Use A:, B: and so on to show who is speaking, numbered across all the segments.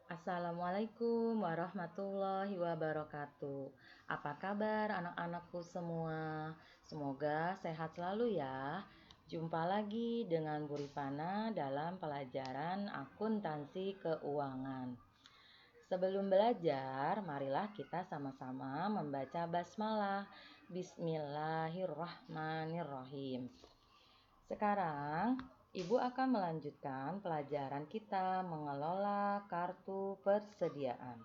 A: Assalamualaikum warahmatullahi wabarakatuh. Apa kabar anak-anakku semua? Semoga sehat selalu ya. Jumpa lagi dengan Bu Rifana dalam pelajaran akuntansi keuangan. Sebelum belajar, marilah kita sama-sama membaca basmalah. Bismillahirrahmanirrahim. Sekarang, Ibu akan melanjutkan pelajaran kita mengelola kartu persediaan.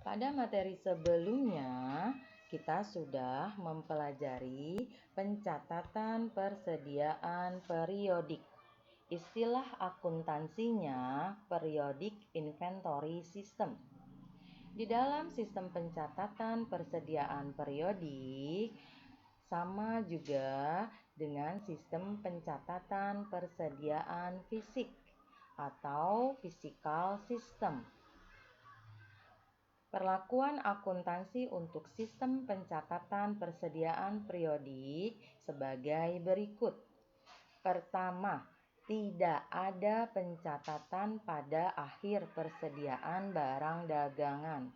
A: Pada materi sebelumnya, kita sudah mempelajari pencatatan persediaan periodik. Istilah akuntansinya periodic inventory system. Di dalam sistem pencatatan persediaan periodik, sama juga dengan sistem pencatatan persediaan fisik atau physical system. Perlakuan akuntansi untuk sistem pencatatan persediaan periodik sebagai berikut. Pertama, tidak ada pencatatan pada akhir persediaan barang dagangan.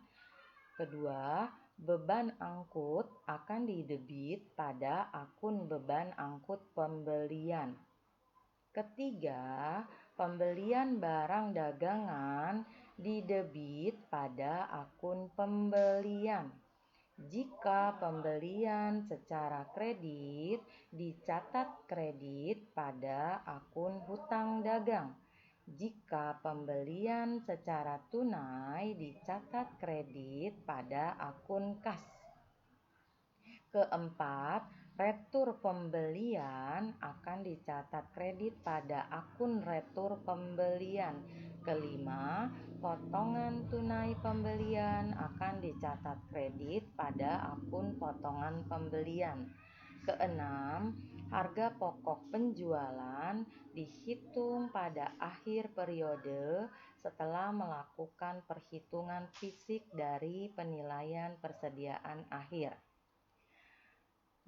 A: Kedua, beban angkut akan didebit pada akun beban angkut pembelian. Ketiga, pembelian barang dagangan didebit pada akun pembelian. Jika pembelian secara kredit, dicatat kredit pada akun hutang dagang. Jika pembelian secara tunai, dicatat kredit pada akun kas. Keempat, retur pembelian akan dicatat kredit pada akun retur pembelian. Kelima, potongan tunai pembelian akan dicatat kredit pada akun potongan pembelian. Keenam, harga pokok penjualan dihitung pada akhir periode setelah melakukan perhitungan fisik dari penilaian persediaan akhir.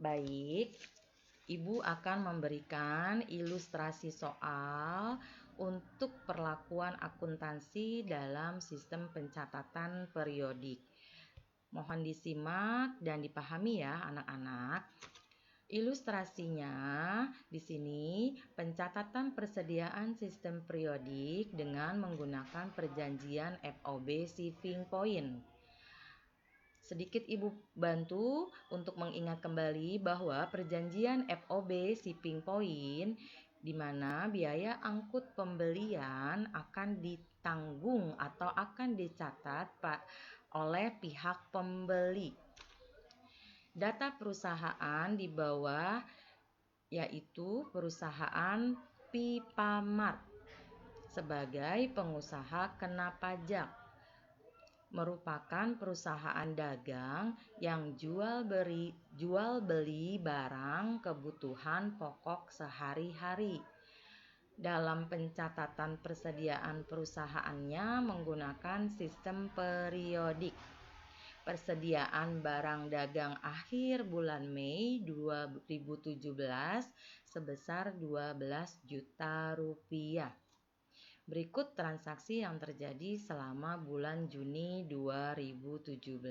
A: Baik, Ibu akan memberikan ilustrasi soal untuk perlakuan akuntansi dalam sistem pencatatan periodik. Mohon disimak dan dipahami ya anak-anak. Ilustrasinya di sini pencatatan persediaan sistem periodik dengan menggunakan perjanjian FOB Shipping Point. Sedikit Ibu bantu untuk mengingat kembali bahwa perjanjian FOB Shipping Point di mana biaya angkut pembelian akan ditanggung atau akan dicatat oleh pihak pembeli. Data perusahaan di bawah yaitu perusahaan Pipamart sebagai pengusaha kena pajak, merupakan perusahaan dagang yang jual beli barang kebutuhan pokok sehari-hari. Dalam pencatatan persediaan perusahaannya menggunakan sistem periodik. Persediaan barang dagang akhir bulan Mei 2017 sebesar 12 juta rupiah. Berikut transaksi yang terjadi selama bulan Juni 2017.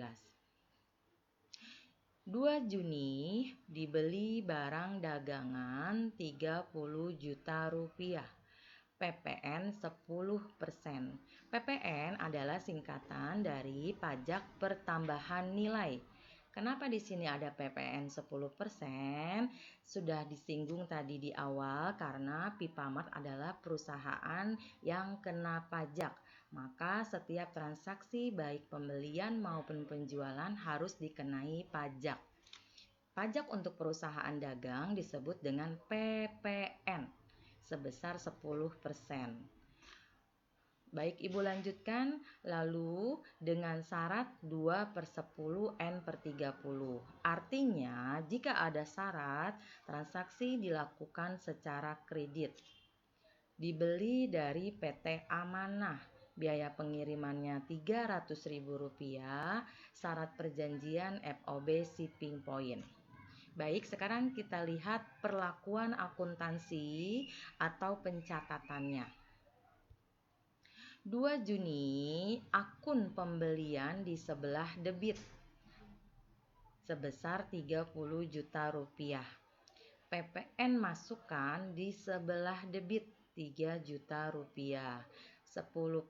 A: 2 Juni dibeli barang dagangan 30 juta rupiah. PPN 10%. PPN adalah singkatan dari pajak pertambahan nilai. Kenapa di sini ada PPN 10%? Sudah disinggung tadi di awal karena Pipamart adalah perusahaan yang kena pajak. Maka setiap transaksi baik pembelian maupun penjualan harus dikenai pajak. Pajak untuk perusahaan dagang disebut dengan PPN sebesar 10%. Baik, Ibu lanjutkan. Lalu dengan syarat 2/10 N/30. Artinya, jika ada syarat, transaksi dilakukan secara kredit. Dibeli dari PT Amanah. Biaya pengirimannya Rp300.000. Syarat perjanjian FOB Shipping Point. Baik, sekarang kita lihat perlakuan akuntansi atau pencatatannya. 2 Juni, akun pembelian di sebelah debit sebesar 30 juta rupiah. PPN masukan di sebelah debit 3 juta rupiah. 10%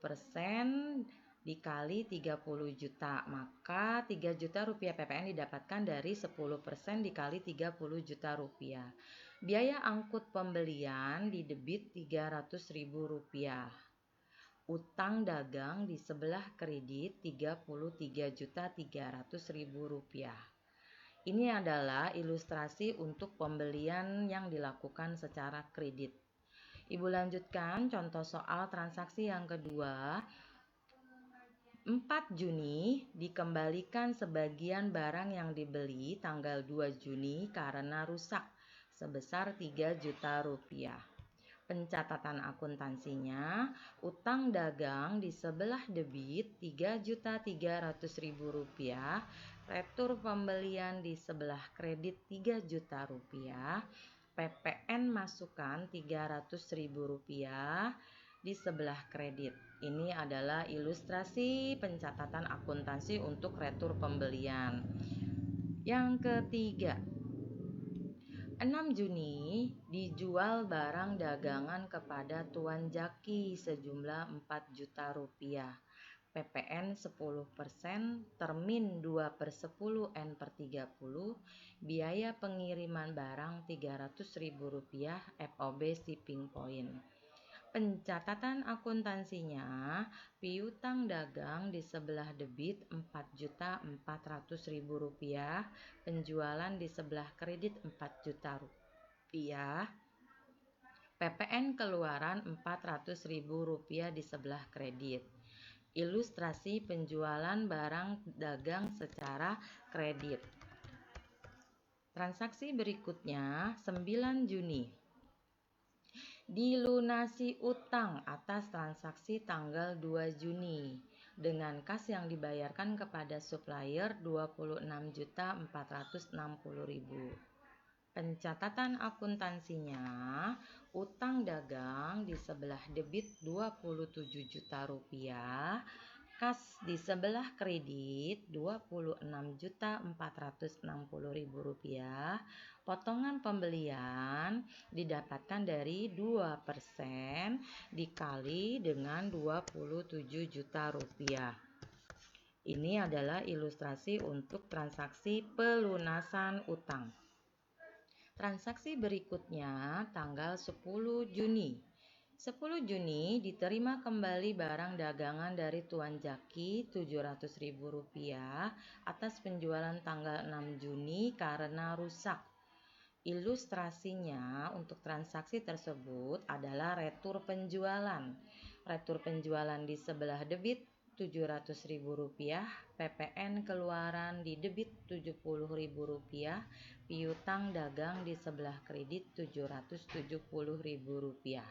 A: dikali 30 juta, maka 3 juta rupiah PPN didapatkan dari 10% dikali 30 juta rupiah. Biaya angkut pembelian di debit 300.000 rupiah. Utang dagang di sebelah kredit 33.300.000 rupiah. Ini adalah ilustrasi untuk pembelian yang dilakukan secara kredit. Ibu lanjutkan contoh soal transaksi yang kedua. 4 Juni dikembalikan sebagian barang yang dibeli tanggal 2 Juni karena rusak sebesar 3 juta rupiah. Pencatatan akuntansinya, utang dagang di sebelah debit 3.300.000 rupiah, retur pembelian di sebelah kredit 3 juta rupiah, PPN masukan 300.000 rupiah di sebelah kredit. Ini adalah ilustrasi pencatatan akuntansi untuk retur pembelian. Yang ketiga, 6 Juni dijual barang dagangan kepada Tuan Jaki sejumlah 4 juta rupiah. PPN 10%, termin 2/10 N/30, biaya pengiriman barang 300.000 rupiah, FOB shipping point. Pencatatan akuntansinya, piutang dagang di sebelah debit 4.400.000 rupiah, penjualan di sebelah kredit 4 juta rupiah, PPN keluaran 400.000 rupiah di sebelah kredit. Ilustrasi penjualan barang dagang secara kredit. Transaksi berikutnya 9 Juni. Dilunasi utang atas transaksi tanggal 2 Juni dengan kas yang dibayarkan kepada supplier 26.460.000. Pencatatan akuntansinya, utang dagang di sebelah debit 27 juta rupiah, kas di sebelah kredit 26.460.000 rupiah, potongan pembelian didapatkan dari 2% dikali dengan 27 juta rupiah. Ini adalah ilustrasi untuk transaksi pelunasan utang. Transaksi berikutnya tanggal 10 Juni. 10 Juni diterima kembali barang dagangan dari Tuan Jaki 700.000 rupiah atas penjualan tanggal 6 Juni karena rusak. Ilustrasinya untuk transaksi tersebut adalah retur penjualan. Retur penjualan di sebelah debit 700.000 rupiah, PPN keluaran di debit 70.000 rupiah, piutang dagang di sebelah kredit 770.000 rupiah.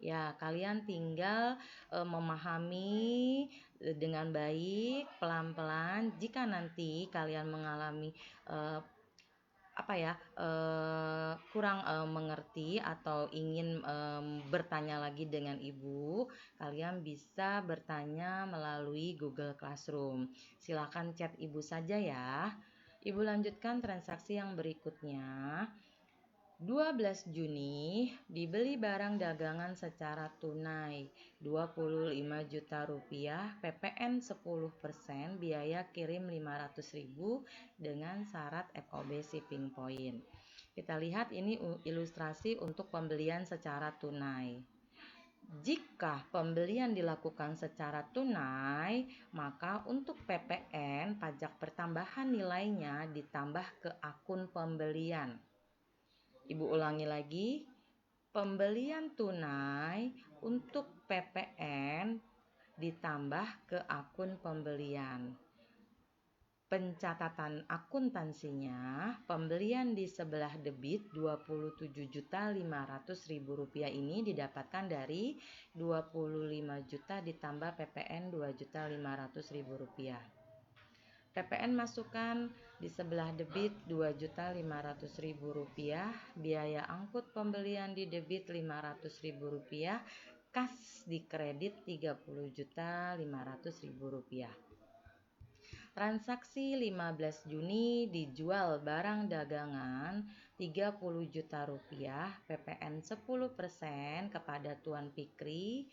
A: Ya, kalian tinggal memahami dengan baik, pelan-pelan. Jika nanti kalian mengalami kurang mengerti atau ingin bertanya lagi dengan ibu, kalian bisa bertanya melalui Google Classroom. Silakan chat ibu saja ya. Ibu lanjutkan transaksi yang berikutnya. 12 Juni dibeli barang dagangan secara tunai 25 juta rupiah, PPN 10%, biaya kirim 500.000 dengan syarat FOB shipping point. Kita lihat ini ilustrasi untuk pembelian secara tunai. Jika pembelian dilakukan secara tunai, maka untuk PPN pajak pertambahan nilainya ditambah ke akun pembelian. Ibu ulangi lagi, pembelian tunai untuk PPN ditambah ke akun pembelian. Pencatatan akuntansinya, pembelian di sebelah debit 27.500.000 rupiah ini didapatkan dari 25 juta ditambah PPN 2.500.000 rupiah. PPN masukan di sebelah debit 2.500.000 rupiah, biaya angkut pembelian di debit 500.000 rupiah, kas dikredit Rp30.500.000. Transaksi 15 Juni dijual barang dagangan Rp30 juta, PPN 10% kepada Tuan Fikri,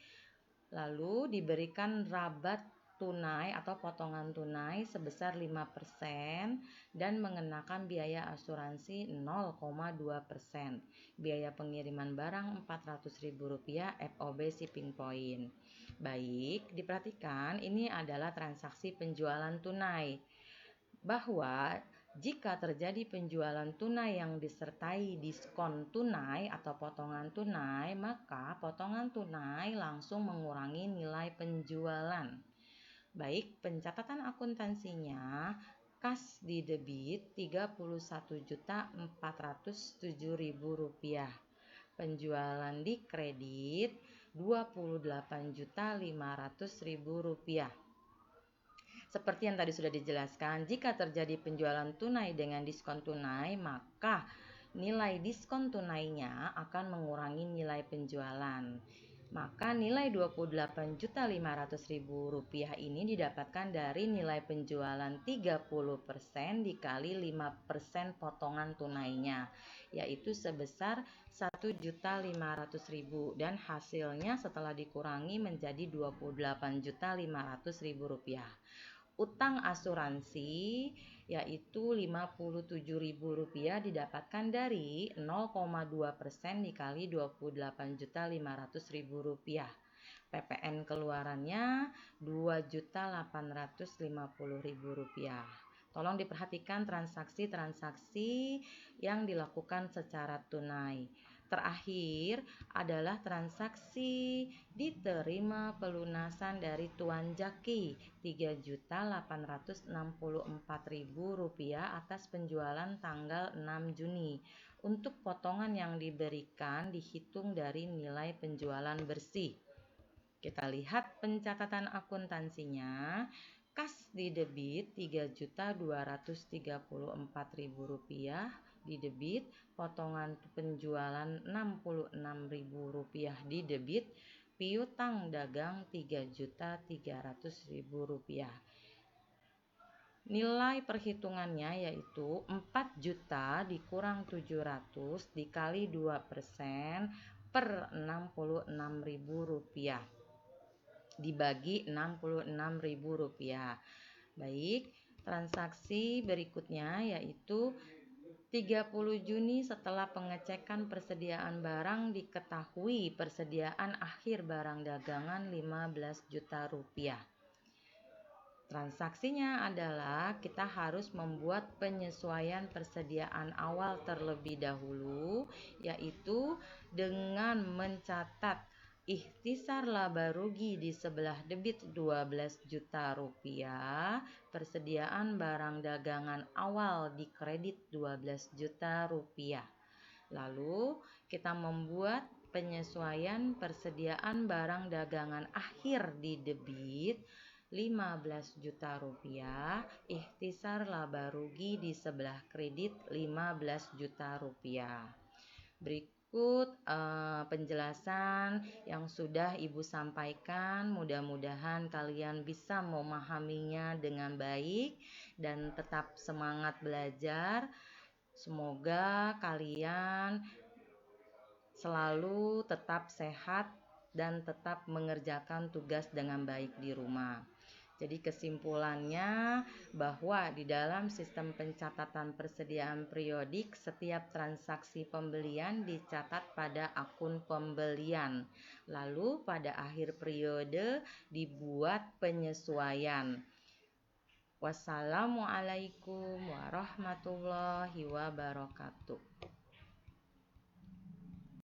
A: lalu diberikan rabat tunai atau potongan tunai sebesar 5% dan mengenakan biaya asuransi 0,2%. Biaya pengiriman barang Rp400.000 FOB shipping point. Baik, diperhatikan ini adalah transaksi penjualan tunai. Bahwa jika terjadi penjualan tunai yang disertai diskon tunai atau potongan tunai, maka potongan tunai langsung mengurangi nilai penjualan. Baik, pencatatan akuntansinya, kas di debit Rp31.407.000, penjualan di kredit Rp28.500.000. Seperti yang tadi sudah dijelaskan, jika terjadi penjualan tunai dengan diskon tunai, maka nilai diskon tunainya akan mengurangi nilai penjualan. Maka nilai Rp28.500.000 ini didapatkan dari nilai penjualan 30% dikali 5% potongan tunainya, yaitu sebesar Rp1.500.000, dan hasilnya setelah dikurangi menjadi Rp28.500.000. Utang asuransi yaitu Rp57.000 didapatkan dari 0,2% dikali Rp28.500.000. PPN keluarannya Rp2.850.000. Tolong diperhatikan transaksi-transaksi yang dilakukan secara tunai. Terakhir adalah transaksi diterima pelunasan dari Tuan Jaki Rp3.864.000 atas penjualan tanggal 6 Juni. Untuk potongan yang diberikan dihitung dari nilai penjualan bersih. Kita lihat pencatatan akuntansinya. Kas di debit Rp3.234.000 di debit, potongan penjualan Rp66.000 di debit, piutang dagang Rp3.300.000. Nilai perhitungannya yaitu 4 juta dikurang 700 dikali 2% per Rp66.000 dibagi Rp66.000. Baik, transaksi berikutnya yaitu 30 Juni setelah pengecekan persediaan barang diketahui persediaan akhir barang dagangan Rp15 juta. Transaksinya adalah kita harus membuat penyesuaian persediaan awal terlebih dahulu, yaitu dengan mencatat ikhtisar laba rugi di sebelah debit Rp12 juta, persediaan barang dagangan awal di kredit Rp12 juta. Lalu kita membuat penyesuaian persediaan barang dagangan akhir di debit Rp15 juta, ikhtisar laba rugi di sebelah kredit Rp15 juta. Berikut penjelasan yang sudah Ibu sampaikan. Mudah-mudahan kalian bisa memahaminya dengan baik dan tetap semangat belajar. Semoga kalian selalu tetap sehat dan tetap mengerjakan tugas dengan baik di rumah. Jadi kesimpulannya bahwa di dalam sistem pencatatan persediaan periodik, setiap transaksi pembelian dicatat pada akun pembelian. Lalu pada akhir periode dibuat penyesuaian. Wassalamualaikum warahmatullahi wabarakatuh.